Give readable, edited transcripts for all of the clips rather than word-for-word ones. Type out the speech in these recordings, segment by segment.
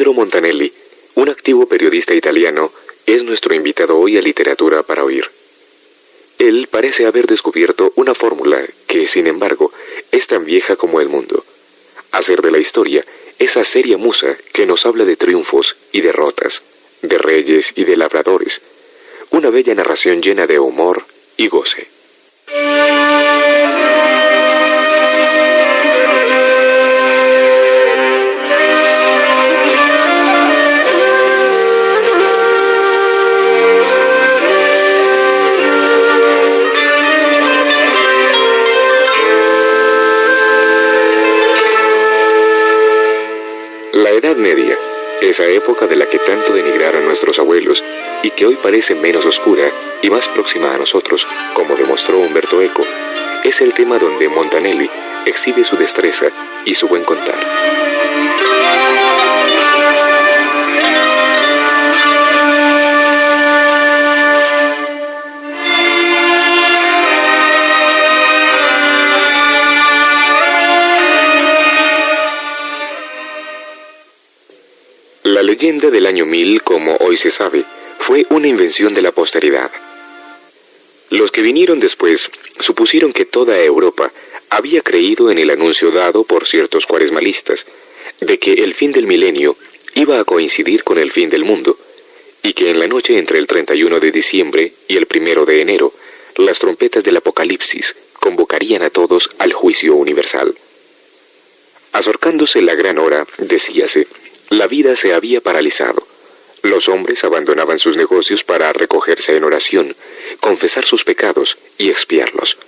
Pietro Montanelli, un activo periodista italiano, es nuestro invitado hoy a Literatura para Oír. Él parece haber descubierto una fórmula que, sin embargo, es tan vieja como el mundo: hacer de la historia esa seria musa que nos habla de triunfos y derrotas, de reyes y de labradores, una bella narración llena de humor y goce. La Edad Media, esa época de la que tanto denigraron nuestros abuelos y que hoy parece menos oscura y más próxima a nosotros, como demostró Umberto Eco, es el tema donde Montanelli exhibe su destreza y su buen contar. La leyenda del año 1000, como hoy se sabe, fue una invención de la posteridad. Los que vinieron después supusieron que toda Europa había creído en el anuncio dado por ciertos cuaresmalistas de que el fin del milenio iba a coincidir con el fin del mundo, y que en la noche entre el 31 de diciembre y el 1 de enero, las trompetas del Apocalipsis convocarían a todos al juicio universal. Acercándose la gran hora, decíase, la vida se había paralizado. Los hombres abandonaban sus negocios para recogerse en oración, confesar sus pecados y expiarlos.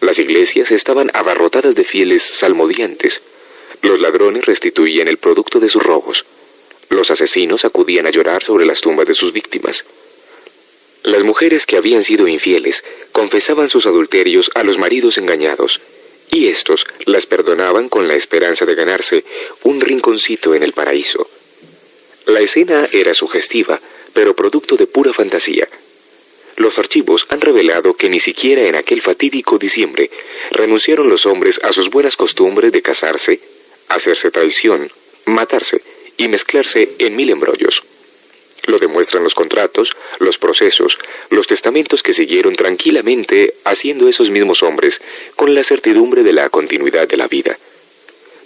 Las iglesias estaban abarrotadas de fieles salmodiantes. Los ladrones restituían el producto de sus robos. Los asesinos acudían a llorar sobre las tumbas de sus víctimas. Las mujeres que habían sido infieles confesaban sus adulterios a los maridos engañados, y éstos las perdonaban con la esperanza de ganarse un rinconcito en el paraíso. La escena era sugestiva, pero producto de pura fantasía. Los archivos han revelado que ni siquiera en aquel fatídico diciembre renunciaron los hombres a sus buenas costumbres de casarse, hacerse traición, matarse y mezclarse en 1000 embrollos. Lo demuestran los contratos, los procesos, los testamentos que siguieron tranquilamente haciendo esos mismos hombres con la certidumbre de la continuidad de la vida.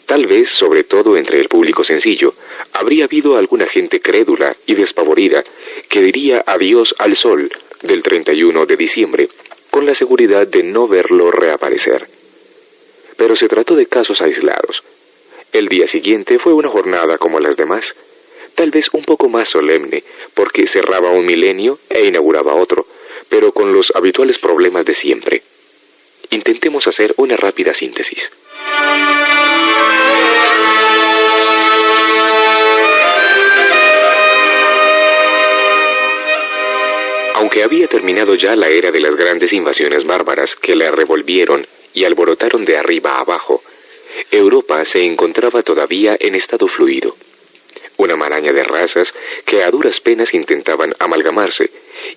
Tal vez, sobre todo entre el público sencillo, habría habido alguna gente crédula y despavorida que diría adiós al sol del 31 de diciembre con la seguridad de no verlo reaparecer. Pero se trató de casos aislados. El día siguiente fue una jornada como las demás, tal vez un poco más solemne, porque cerraba un milenio e inauguraba otro, pero con los habituales problemas de siempre. Intentemos hacer una rápida síntesis. Aunque había terminado ya la era de las grandes invasiones bárbaras que la revolvieron y alborotaron de arriba a abajo, Europa se encontraba todavía en estado fluido. Una maraña de razas que a duras penas intentaban amalgamarse,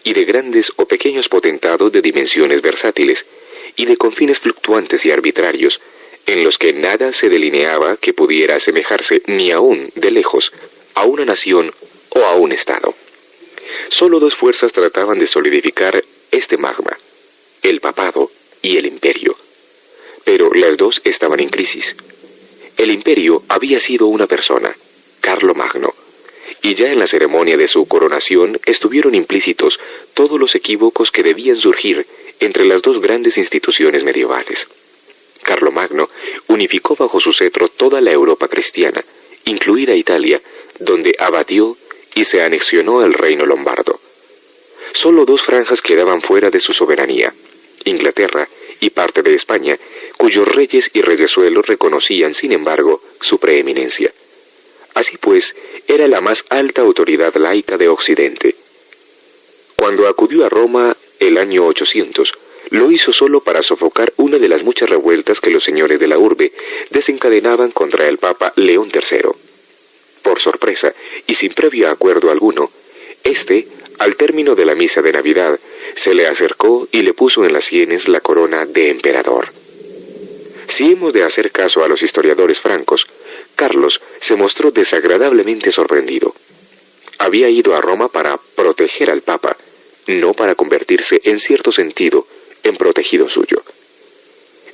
y de grandes o pequeños potentados de dimensiones versátiles, y de confines fluctuantes y arbitrarios, en los que nada se delineaba que pudiera asemejarse ni aún de lejos a una nación o a un estado. Solo dos fuerzas trataban de solidificar este magma, el papado y el imperio. Pero las dos estaban en crisis. El imperio había sido una persona, Carlomagno, y ya en la ceremonia de su coronación estuvieron implícitos todos los equívocos que debían surgir entre las dos grandes instituciones medievales. Carlomagno unificó bajo su cetro toda la Europa cristiana, incluida Italia, donde abatió y se anexionó el reino lombardo. Solo dos franjas quedaban fuera de su soberanía, Inglaterra y parte de España, cuyos reyes y reyesuelos reconocían, sin embargo, su preeminencia. Así pues, era la más alta autoridad laica de Occidente. Cuando acudió a Roma el año 800, lo hizo solo para sofocar una de las muchas revueltas que los señores de la urbe desencadenaban contra el Papa León III. Por sorpresa, y sin previo acuerdo alguno, al término de la misa de Navidad, se le acercó y le puso en las sienes la corona de emperador. Si hemos de hacer caso a los historiadores francos, Carlos se mostró desagradablemente sorprendido. Había ido a Roma para proteger al Papa, no para convertirse en cierto sentido en protegido suyo.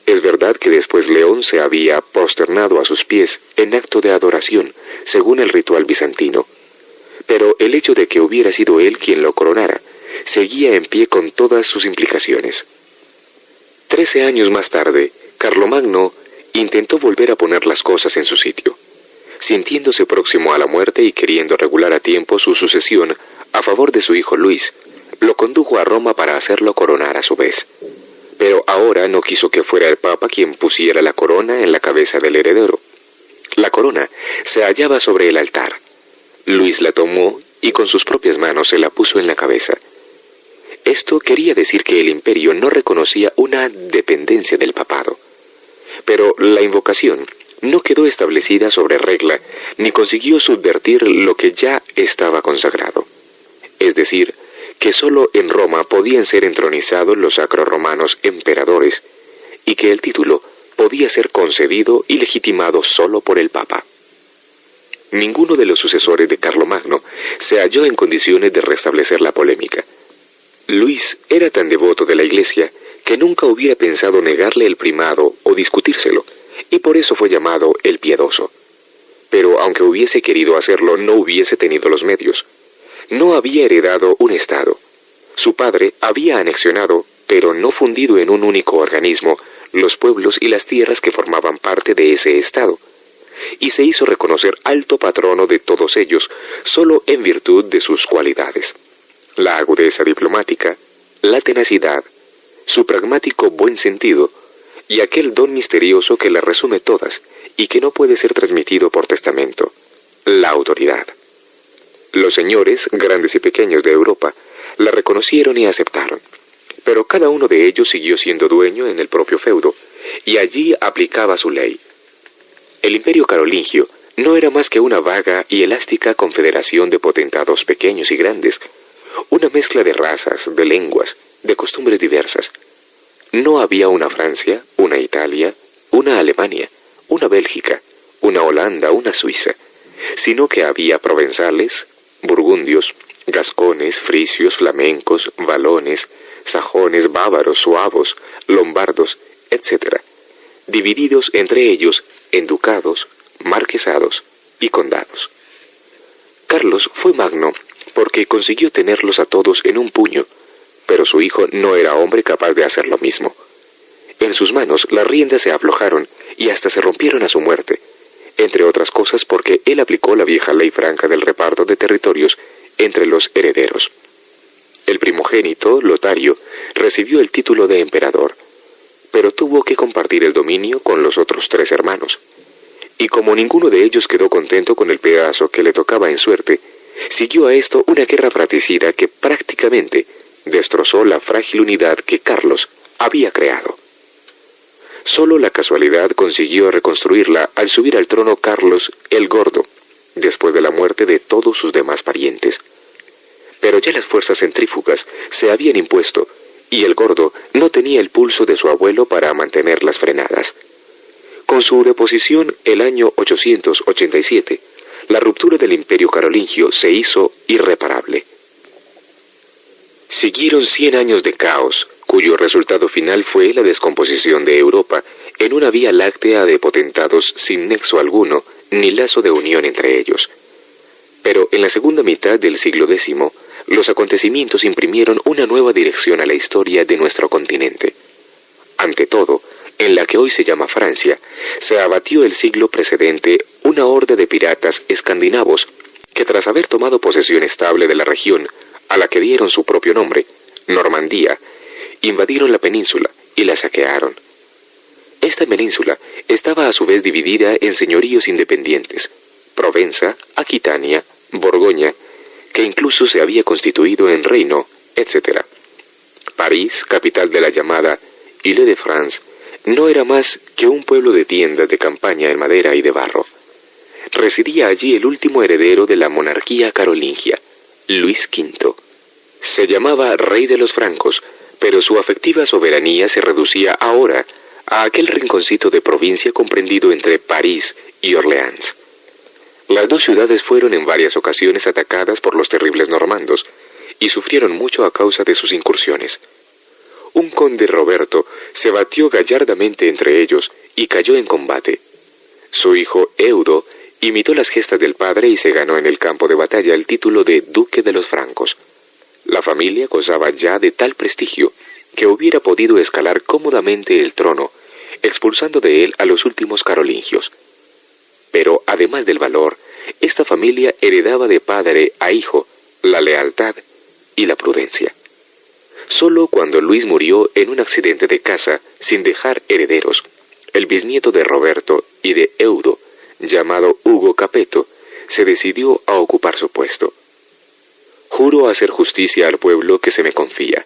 Es verdad que después León se había prosternado a sus pies en acto de adoración, según el ritual bizantino, pero el hecho de que hubiera sido él quien lo coronara seguía en pie con todas sus implicaciones. 13 años más tarde, Carlomagno intentó volver a poner las cosas en su sitio. Sintiéndose próximo a la muerte y queriendo regular a tiempo su sucesión a favor de su hijo Luis, lo condujo a Roma para hacerlo coronar a su vez. Pero ahora no quiso que fuera el Papa quien pusiera la corona en la cabeza del heredero. La corona se hallaba sobre el altar. Luis la tomó y con sus propias manos se la puso en la cabeza. Esto quería decir que el imperio no reconocía una dependencia del papado. Pero la invocación no quedó establecida sobre regla, ni consiguió subvertir lo que ya estaba consagrado. Es decir, que sólo en Roma podían ser entronizados los sacroromanos emperadores, y que el título podía ser concedido y legitimado sólo por el Papa. Ninguno de los sucesores de Carlomagno se halló en condiciones de restablecer la polémica. Luis era tan devoto de la Iglesia que nunca hubiera pensado negarle el primado o discutírselo, y por eso fue llamado el Piadoso. Pero aunque hubiese querido hacerlo, no hubiese tenido los medios. No había heredado un estado. Su padre había anexionado, pero no fundido en un único organismo, los pueblos y las tierras que formaban parte de ese estado, y se hizo reconocer alto patrono de todos ellos solo en virtud de sus cualidades: la agudeza diplomática, la tenacidad, su pragmático buen sentido y aquel don misterioso que las resume todas y que no puede ser transmitido por testamento: la autoridad. Los señores, grandes y pequeños de Europa, la reconocieron y aceptaron, pero cada uno de ellos siguió siendo dueño en el propio feudo, y allí aplicaba su ley. El imperio carolingio no era más que una vaga y elástica confederación de potentados pequeños y grandes, una mezcla de razas, de lenguas, de costumbres diversas. No había una Francia, una Italia, una Alemania, una Bélgica, una Holanda, una Suiza, sino que había provenzales, burgundios, gascones, frisios, flamencos, valones, sajones, bávaros, suavos, lombardos, etc., divididos entre ellos en ducados, marquesados y condados. Carlos fue magno porque consiguió tenerlos a todos en un puño, pero su hijo no era hombre capaz de hacer lo mismo. En sus manos las riendas se aflojaron y hasta se rompieron a su muerte, entre otras cosas porque él aplicó la vieja ley franca del reparto de territorios entre los herederos. El primogénito, Lotario, recibió el título de emperador, pero tuvo que compartir el dominio con los otros 3 hermanos. Y como ninguno de ellos quedó contento con el pedazo que le tocaba en suerte, siguió a esto una guerra fratricida que prácticamente destrozó la frágil unidad que Carlos había creado. Solo la casualidad consiguió reconstruirla al subir al trono Carlos el Gordo, después de la muerte de todos sus demás parientes. Pero ya las fuerzas centrífugas se habían impuesto, y el Gordo no tenía el pulso de su abuelo para mantenerlas frenadas. Con su deposición el año 887, la ruptura del imperio carolingio se hizo irreparable. Siguieron 100 años de caos, cuyo resultado final fue la descomposición de Europa en una vía láctea de potentados sin nexo alguno ni lazo de unión entre ellos. Pero en la segunda mitad del siglo X, los acontecimientos imprimieron una nueva dirección a la historia de nuestro continente. Ante todo, en la que hoy se llama Francia, se abatió el siglo precedente una horda de piratas escandinavos que, tras haber tomado posesión estable de la región a la que dieron su propio nombre, Normandía, invadieron la península y la saquearon. Esta península estaba a su vez dividida en señoríos independientes: Provenza, Aquitania, Borgoña, que incluso se había constituido en reino, etc. París, capital de la llamada Île-de-France, no era más que un pueblo de tiendas de campaña en madera y de barro. Residía allí el último heredero de la monarquía carolingia, Luis V. Se llamaba Rey de los Francos, pero su afectiva soberanía se reducía ahora a aquel rinconcito de provincia comprendido entre París y Orleans. Las dos ciudades fueron en varias ocasiones atacadas por los terribles normandos y sufrieron mucho a causa de sus incursiones. Un conde Roberto se batió gallardamente entre ellos y cayó en combate. Su hijo Eudo imitó las gestas del padre y se ganó en el campo de batalla el título de Duque de los Francos. La familia gozaba ya de tal prestigio que hubiera podido escalar cómodamente el trono, expulsando de él a los últimos carolingios. Pero además del valor, esta familia heredaba de padre a hijo la lealtad y la prudencia. Solo cuando Luis murió en un accidente de caza, sin dejar herederos, el bisnieto de Roberto y de Eudo, llamado Hugo Capeto, se decidió a ocupar su puesto. «Juro hacer justicia al pueblo que se me confía»,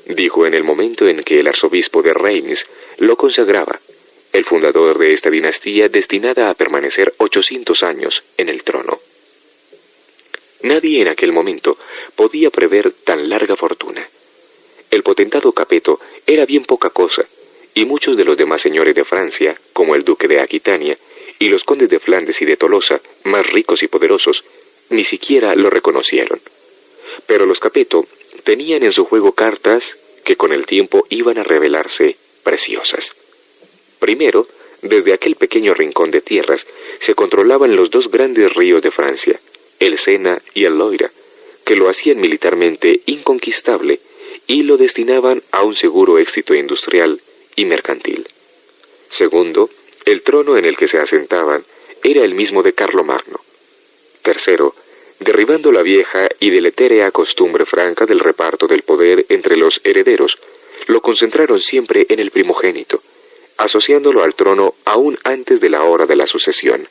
dijo en el momento en que el arzobispo de Reims lo consagraba, el fundador de esta dinastía destinada a permanecer 800 años en el trono. Nadie en aquel momento podía prever tan larga fortuna. El potentado Capeto era bien poca cosa, y muchos de los demás señores de Francia, como el duque de Aquitania, y los condes de Flandes y de Tolosa, más ricos y poderosos, ni siquiera lo reconocieron. Pero los Capeto tenían en su juego cartas que con el tiempo iban a revelarse preciosas. Primero, desde aquel pequeño rincón de tierras se controlaban los dos grandes ríos de Francia, el Sena y el Loira, que lo hacían militarmente inconquistable y lo destinaban a un seguro éxito industrial y mercantil. Segundo, el trono en el que se asentaban era el mismo de Carlomagno. Tercero, derribando la vieja y deletérea costumbre franca del reparto del poder entre los herederos, lo concentraron siempre en el primogénito, asociándolo al trono aún antes de la hora de la sucesión.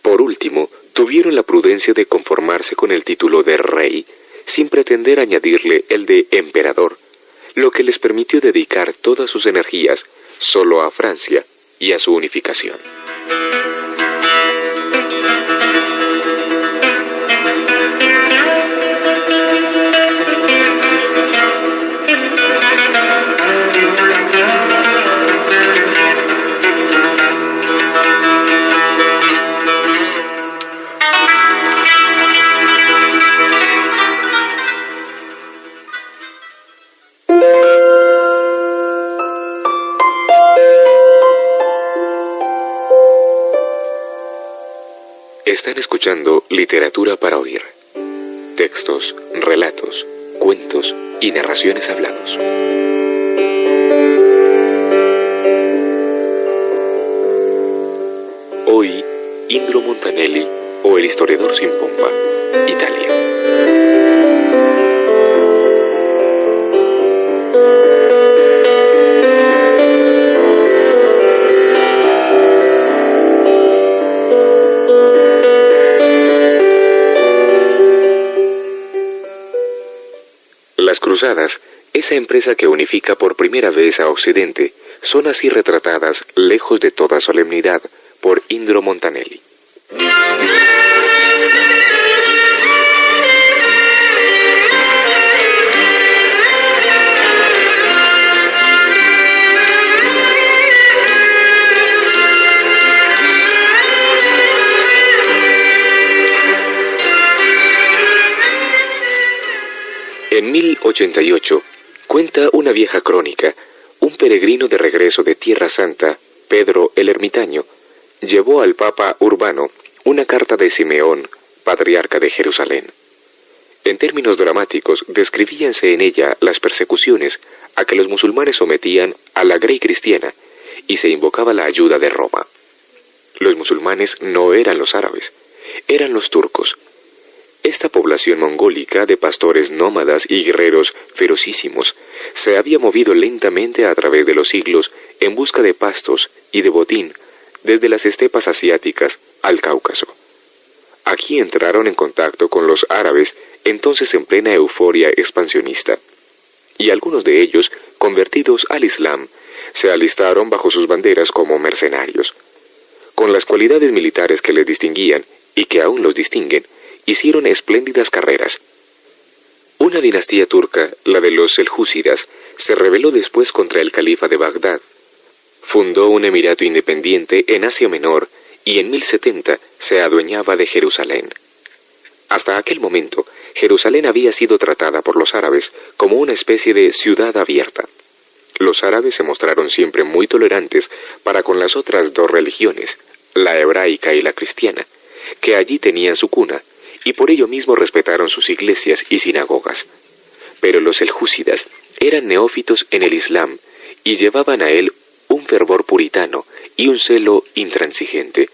Por último, tuvieron la prudencia de conformarse con el título de rey, sin pretender añadirle el de emperador, lo que les permitió dedicar todas sus energías solo a Francia y a su unificación. Están escuchando Literatura para Oír. Textos, relatos, cuentos y narraciones hablados. Hoy, Indro Montanelli o El historiador sin pompa, Italia. Las Cruzadas, esa empresa que unifica por primera vez a Occidente, son así retratadas, lejos de toda solemnidad, por Indro Montanelli. En 1088, cuenta una vieja crónica, un peregrino de regreso de Tierra Santa, Pedro el Ermitaño, llevó al Papa Urbano una carta de Simeón, patriarca de Jerusalén. En términos dramáticos, describíanse en ella las persecuciones a que los musulmanes sometían a la grey cristiana y se invocaba la ayuda de Roma. Los musulmanes no eran los árabes, eran los turcos. Esta población mongólica de pastores nómadas y guerreros ferocísimos se había movido lentamente a través de los siglos en busca de pastos y de botín desde las estepas asiáticas al Cáucaso. Aquí entraron en contacto con los árabes entonces en plena euforia expansionista, y algunos de ellos, convertidos al Islam, se alistaron bajo sus banderas como mercenarios. Con las cualidades militares que les distinguían y que aún los distinguen, hicieron espléndidas carreras. Una dinastía turca, la de los seljúcidas, se rebeló después contra el califa de Bagdad. Fundó un emirato independiente en Asia Menor y en 1070 se adueñaba de Jerusalén. Hasta aquel momento, Jerusalén había sido tratada por los árabes como una especie de ciudad abierta. Los árabes se mostraron siempre muy tolerantes para con las otras dos religiones, la hebraica y la cristiana, que allí tenían su cuna, y por ello mismo respetaron sus iglesias y sinagogas. Pero los seljúcidas eran neófitos en el Islam y llevaban a él un fervor puritano y un celo intransigente.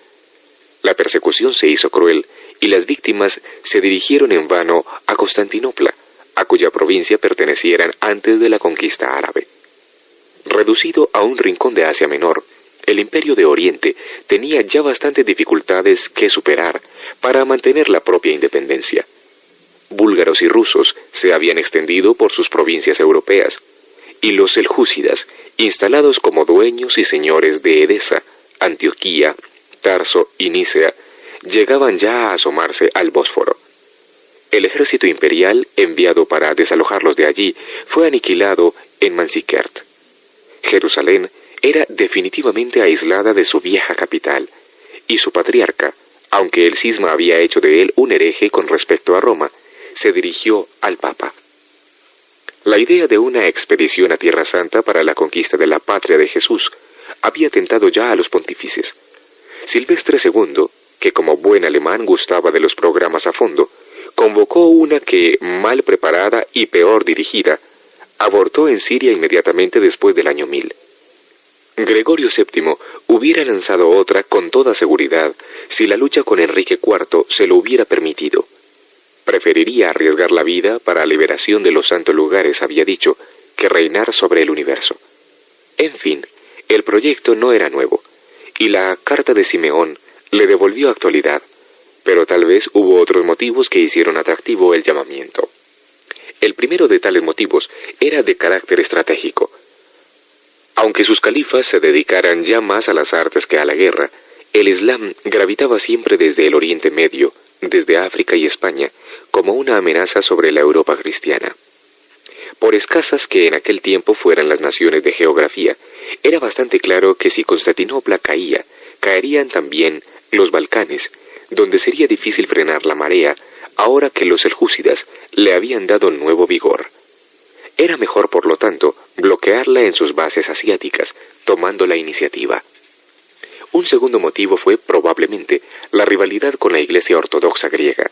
La persecución se hizo cruel y las víctimas se dirigieron en vano a Constantinopla, a cuya provincia pertenecieran antes de la conquista árabe. Reducido a un rincón de Asia Menor, el Imperio de Oriente tenía ya bastantes dificultades que superar para mantener la propia independencia. Búlgaros y rusos se habían extendido por sus provincias europeas, y los seljúcidas, instalados como dueños y señores de Edesa, Antioquía, Tarso y Nicea, llegaban ya a asomarse al Bósforo. El ejército imperial, enviado para desalojarlos de allí, fue aniquilado en Manzikert. Jerusalén era definitivamente aislada de su vieja capital, y su patriarca, aunque el cisma había hecho de él un hereje con respecto a Roma, se dirigió al Papa. La idea de una expedición a Tierra Santa para la conquista de la patria de Jesús había tentado ya a los pontífices. Silvestre II, que como buen alemán gustaba de los programas a fondo, convocó una que, mal preparada y peor dirigida, abortó en Siria inmediatamente después del año 1000. Gregorio VII hubiera lanzado otra con toda seguridad si la lucha con Enrique IV se lo hubiera permitido. Preferiría arriesgar la vida para la liberación de los santos lugares, había dicho, que reinar sobre el universo. En fin, el proyecto no era nuevo, y la carta de Simeón le devolvió actualidad, pero tal vez hubo otros motivos que hicieron atractivo el llamamiento. El primero de tales motivos era de carácter estratégico. Aunque sus califas se dedicaran ya más a las artes que a la guerra, el Islam gravitaba siempre desde el Oriente Medio, desde África y España, como una amenaza sobre la Europa cristiana. Por escasas que en aquel tiempo fueran las naciones de geografía, era bastante claro que si Constantinopla caía, caerían también los Balcanes, donde sería difícil frenar la marea, ahora que los seljúcidas le habían dado nuevo vigor. Era mejor, por lo tanto, bloquearla en sus bases asiáticas, tomando la iniciativa. Un segundo motivo fue, probablemente, la rivalidad con la Iglesia Ortodoxa griega.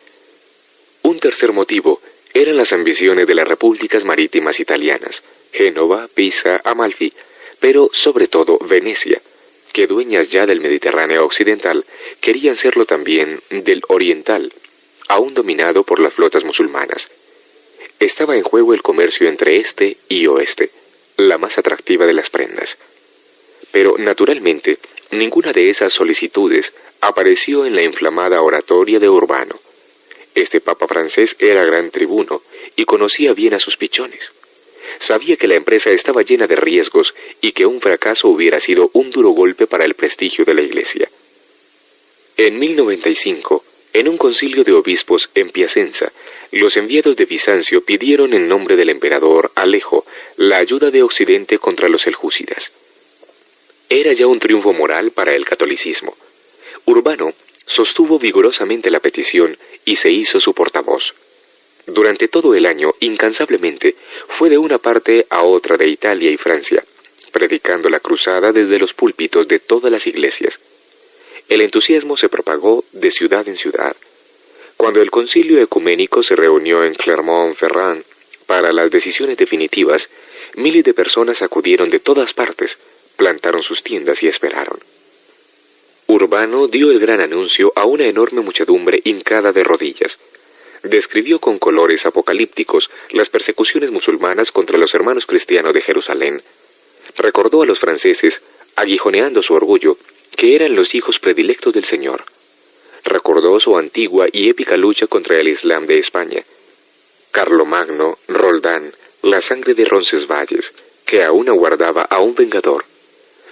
Un tercer motivo eran las ambiciones de las repúblicas marítimas italianas, Génova, Pisa, Amalfi, pero sobre todo Venecia, que dueñas ya del Mediterráneo occidental, querían serlo también del oriental, aún dominado por las flotas musulmanas. Estaba en juego el comercio entre este y oeste, la más atractiva de las prendas. Pero, naturalmente, ninguna de esas solicitudes apareció en la inflamada oratoria de Urbano. Este papa francés era gran tribuno y conocía bien a sus pichones. Sabía que la empresa estaba llena de riesgos y que un fracaso hubiera sido un duro golpe para el prestigio de la Iglesia. En 1095, en un concilio de obispos en Piacenza, los enviados de Bizancio pidieron en nombre del emperador Alejo la ayuda de Occidente contra los seljúcidas. Era ya un triunfo moral para el catolicismo. Urbano sostuvo vigorosamente la petición y se hizo su portavoz. Durante todo el año, incansablemente, fue de una parte a otra de Italia y Francia, predicando la cruzada desde los púlpitos de todas las iglesias. El entusiasmo se propagó de ciudad en ciudad. Cuando el concilio ecuménico se reunió en Clermont-Ferrand para las decisiones definitivas, miles de personas acudieron de todas partes, plantaron sus tiendas y esperaron. Urbano dio el gran anuncio a una enorme muchedumbre hincada de rodillas. Describió con colores apocalípticos las persecuciones musulmanas contra los hermanos cristianos de Jerusalén. Recordó a los franceses, aguijoneando su orgullo, que eran los hijos predilectos del Señor. Recordó su antigua y épica lucha contra el Islam de España. Carlomagno, Roldán, la sangre de Roncesvalles, que aún aguardaba a un vengador.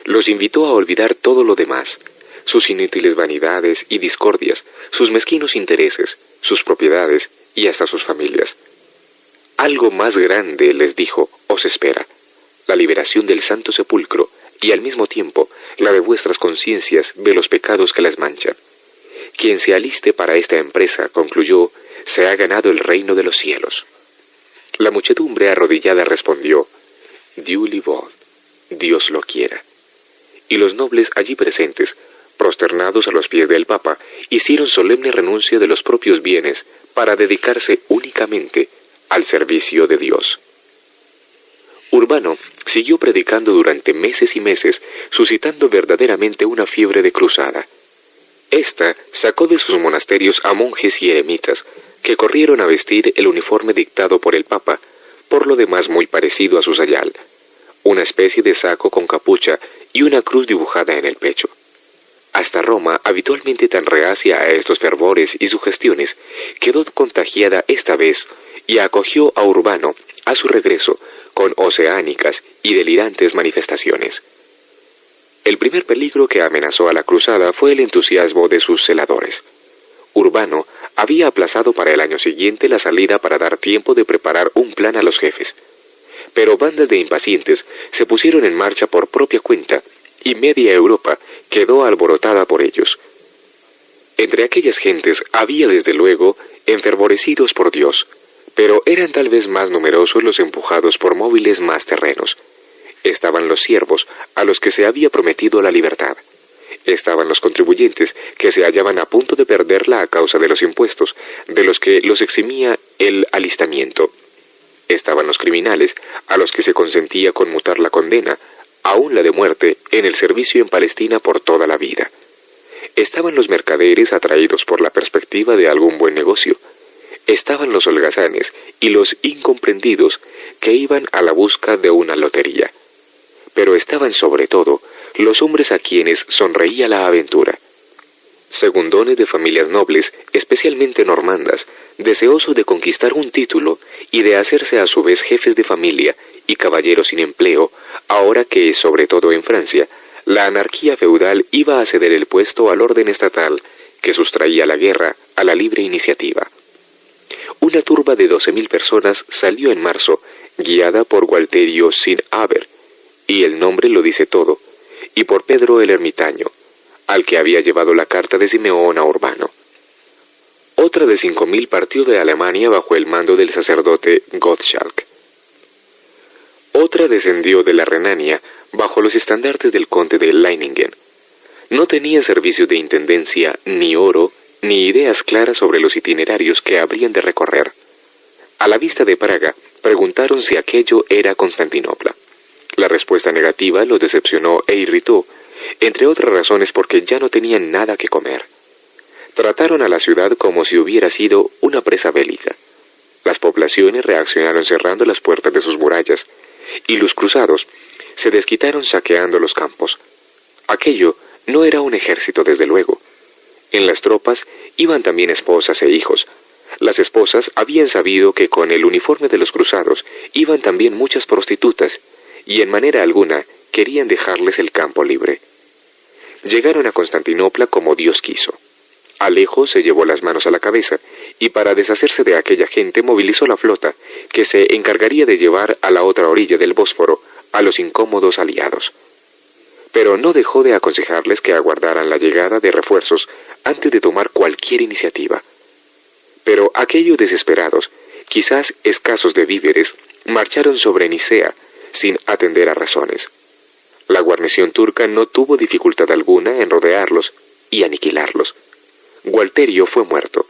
Los invitó a olvidar todo lo demás, sus inútiles vanidades y discordias, sus mezquinos intereses, sus propiedades y hasta sus familias. Algo más grande, les dijo, os espera: la liberación del Santo Sepulcro y al mismo tiempo la de vuestras conciencias de los pecados que las manchan. Quien se aliste para esta empresa, concluyó, se ha ganado el reino de los cielos. La muchedumbre arrodillada respondió, Dieu le veut, Dios lo quiera. Y los nobles allí presentes, prosternados a los pies del Papa, hicieron solemne renuncia de los propios bienes para dedicarse únicamente al servicio de Dios. Urbano siguió predicando durante meses y meses, suscitando verdaderamente una fiebre de cruzada. Esta sacó de sus monasterios a monjes y eremitas, que corrieron a vestir el uniforme dictado por el Papa, por lo demás muy parecido a su sayal, una especie de saco con capucha y una cruz dibujada en el pecho. Hasta Roma, habitualmente tan reacia a estos fervores y sugestiones, quedó contagiada esta vez y acogió a Urbano a su regreso con oceánicas y delirantes manifestaciones. El primer peligro que amenazó a la cruzada fue el entusiasmo de sus celadores. Urbano había aplazado para el año siguiente la salida para dar tiempo de preparar un plan a los jefes. Pero bandas de impacientes se pusieron en marcha por propia cuenta y media Europa quedó alborotada por ellos. Entre aquellas gentes había desde luego enfervorecidos por Dios, pero eran tal vez más numerosos los empujados por móviles más terrenos. Estaban los siervos, a los que se había prometido la libertad. Estaban los contribuyentes, que se hallaban a punto de perderla a causa de los impuestos, de los que los eximía el alistamiento. Estaban los criminales, a los que se consentía conmutar la condena, aún la de muerte, en el servicio en Palestina por toda la vida. Estaban los mercaderes atraídos por la perspectiva de algún buen negocio. Estaban los holgazanes y los incomprendidos que iban a la busca de una lotería. Pero estaban sobre todo los hombres a quienes sonreía la aventura. Segundones de familias nobles, especialmente normandas, deseosos de conquistar un título y de hacerse a su vez jefes de familia y caballeros sin empleo, ahora que, sobre todo en Francia, la anarquía feudal iba a ceder el puesto al orden estatal que sustraía la guerra a la libre iniciativa. Una turba de 12.000 personas salió en marzo, guiada por Gualterio sin Haber, y el nombre lo dice todo, y por Pedro el Ermitaño, al que había llevado la carta de Simeón a Urbano. Otra de 5.000 partió de Alemania bajo el mando del sacerdote Gottschalk. Otra descendió de la Renania bajo los estandartes del conde de Leiningen. No tenía servicio de intendencia, ni oro, ni ideas claras sobre los itinerarios que habrían de recorrer. A la vista de Praga, preguntaron si aquello era Constantinopla. La respuesta negativa los decepcionó e irritó, entre otras razones porque ya no tenían nada que comer. Trataron a la ciudad como si hubiera sido una presa bélica. Las poblaciones reaccionaron cerrando las puertas de sus murallas, y los cruzados se desquitaron saqueando los campos. Aquello no era un ejército, desde luego. En las tropas iban también esposas e hijos. Las esposas habían sabido que con el uniforme de los cruzados iban también muchas prostitutas, y en manera alguna querían dejarles el campo libre. Llegaron a Constantinopla como Dios quiso. Alejo se llevó las manos a la cabeza, y para deshacerse de aquella gente movilizó la flota, que se encargaría de llevar a la otra orilla del Bósforo a los incómodos aliados. Pero no dejó de aconsejarles que aguardaran la llegada de refuerzos antes de tomar cualquier iniciativa. Pero aquellos desesperados, quizás escasos de víveres, marcharon sobre Nicea, sin atender a razones. La guarnición turca no tuvo dificultad alguna en rodearlos y aniquilarlos. Gualterio fue muerto.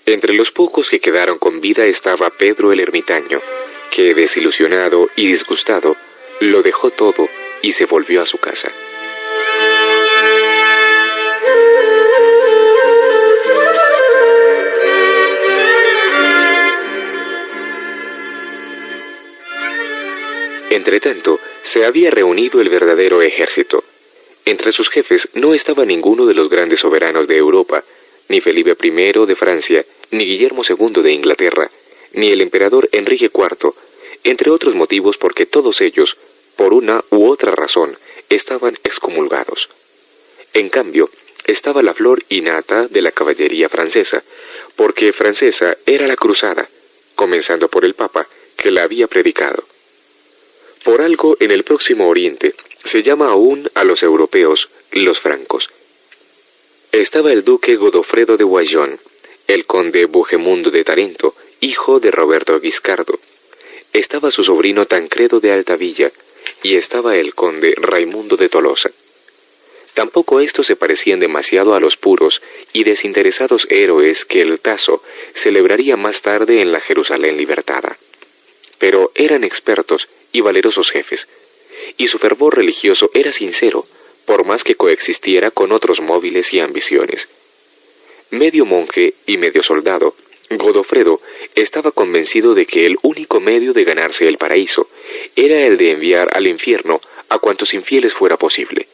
Entre los pocos que quedaron con vida estaba Pedro el Ermitaño, que, desilusionado y disgustado, lo dejó todo y se volvió a su casa. Entretanto, se había reunido el verdadero ejército. Entre sus jefes no estaba ninguno de los grandes soberanos de Europa, ni Felipe I de Francia, ni Guillermo II de Inglaterra, ni el emperador Enrique IV, entre otros motivos porque todos ellos, por una u otra razón, estaban excomulgados. En cambio, estaba la flor innata de la caballería francesa, porque francesa era la cruzada, comenzando por el Papa, que la había predicado. Por algo, en el Próximo Oriente, Se llama aún a los europeos los francos. Estaba el duque Godofredo de Guayón, el conde Bohemundo de Tarento, hijo de Roberto Guiscardo. Estaba su sobrino Tancredo de Altavilla, y estaba el conde Raimundo de Tolosa. Tampoco estos se parecían demasiado a los puros y desinteresados héroes que el Tasso celebraría más tarde en la Jerusalén libertada. Pero eran expertos y valerosos jefes, y su fervor religioso era sincero, por más que coexistiera con otros móviles y ambiciones. Medio monje y medio soldado, Godofredo estaba convencido de que el único medio de ganarse el paraíso era el de enviar al infierno a cuantos infieles fuera posible.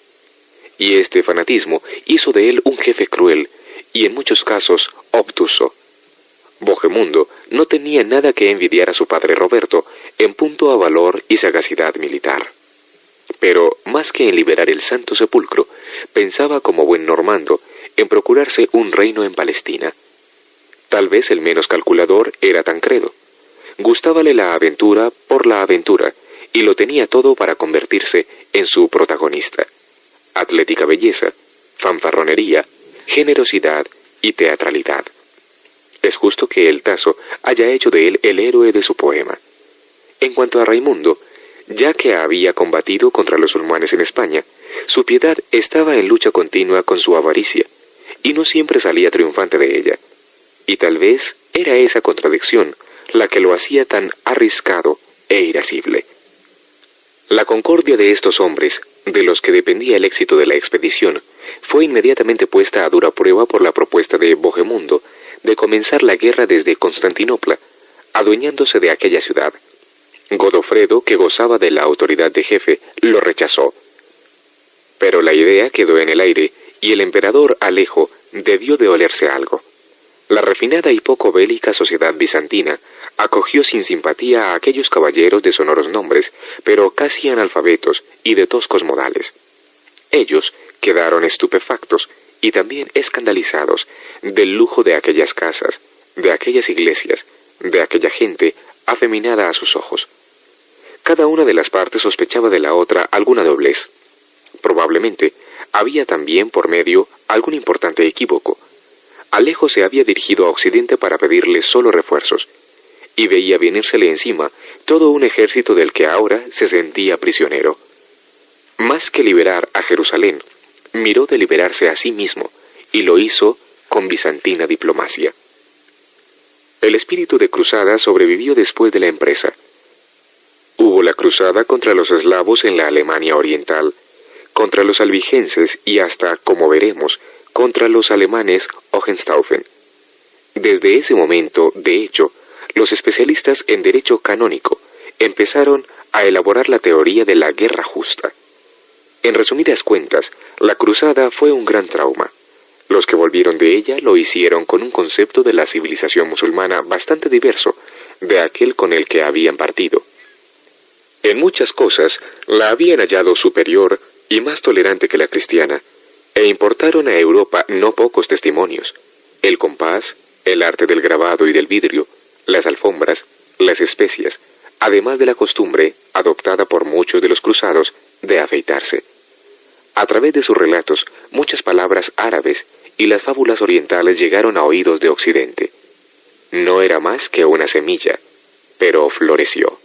Y este fanatismo hizo de él un jefe cruel y en muchos casos obtuso. Bohemundo no tenía nada que envidiar a su padre Roberto en punto a valor y sagacidad militar. Pero, más que en liberar el Santo Sepulcro, pensaba como buen normando en procurarse un reino en Palestina. Tal vez el menos calculador era Tancredo. Gustábale la aventura por la aventura y lo tenía todo para convertirse en su protagonista. Atlética belleza, fanfarronería, generosidad y teatralidad. Es justo que el Tasso haya hecho de él el héroe de su poema. En cuanto a Raimundo, ya que había combatido contra los musulmanes en España, su piedad estaba en lucha continua con su avaricia, y no siempre salía triunfante de ella. Y tal vez era esa contradicción la que lo hacía tan arriscado e irascible. La concordia de estos hombres, de los que dependía el éxito de la expedición, fue inmediatamente puesta a dura prueba por la propuesta de Bohemundo de comenzar la guerra desde Constantinopla, adueñándose de aquella ciudad. Godofredo, que gozaba de la autoridad de jefe, lo rechazó. Pero la idea quedó en el aire y el emperador Alejo debió de olerse algo. La refinada y poco bélica sociedad bizantina acogió sin simpatía a aquellos caballeros de sonoros nombres, pero casi analfabetos y de toscos modales. Ellos quedaron estupefactos y también escandalizados del lujo de aquellas casas, de aquellas iglesias, de aquella gente afeminada a sus ojos. Cada una de las partes sospechaba de la otra alguna doblez. Probablemente había también por medio algún importante equívoco. Alejo se había dirigido a Occidente para pedirle solo refuerzos, y veía venírsele encima todo un ejército del que ahora se sentía prisionero. Más que liberar a Jerusalén, miró de liberarse a sí mismo, y lo hizo con bizantina diplomacia. El espíritu de cruzada sobrevivió después de la empresa. Hubo la cruzada contra los eslavos en la Alemania oriental, contra los albigenses y hasta, como veremos, contra los alemanes Hohenstaufen. Desde ese momento, de hecho, los especialistas en derecho canónico empezaron a elaborar la teoría de la guerra justa. En resumidas cuentas, la cruzada fue un gran trauma. Los que volvieron de ella lo hicieron con un concepto de la civilización musulmana bastante diverso de aquel con el que habían partido. En muchas cosas la habían hallado superior y más tolerante que la cristiana, e importaron a Europa no pocos testimonios: el compás, el arte del grabado y del vidrio, las alfombras, las especias, además de la costumbre, adoptada por muchos de los cruzados, de afeitarse. A través de sus relatos, muchas palabras árabes y las fábulas orientales llegaron a oídos de Occidente. No era más que una semilla, pero floreció.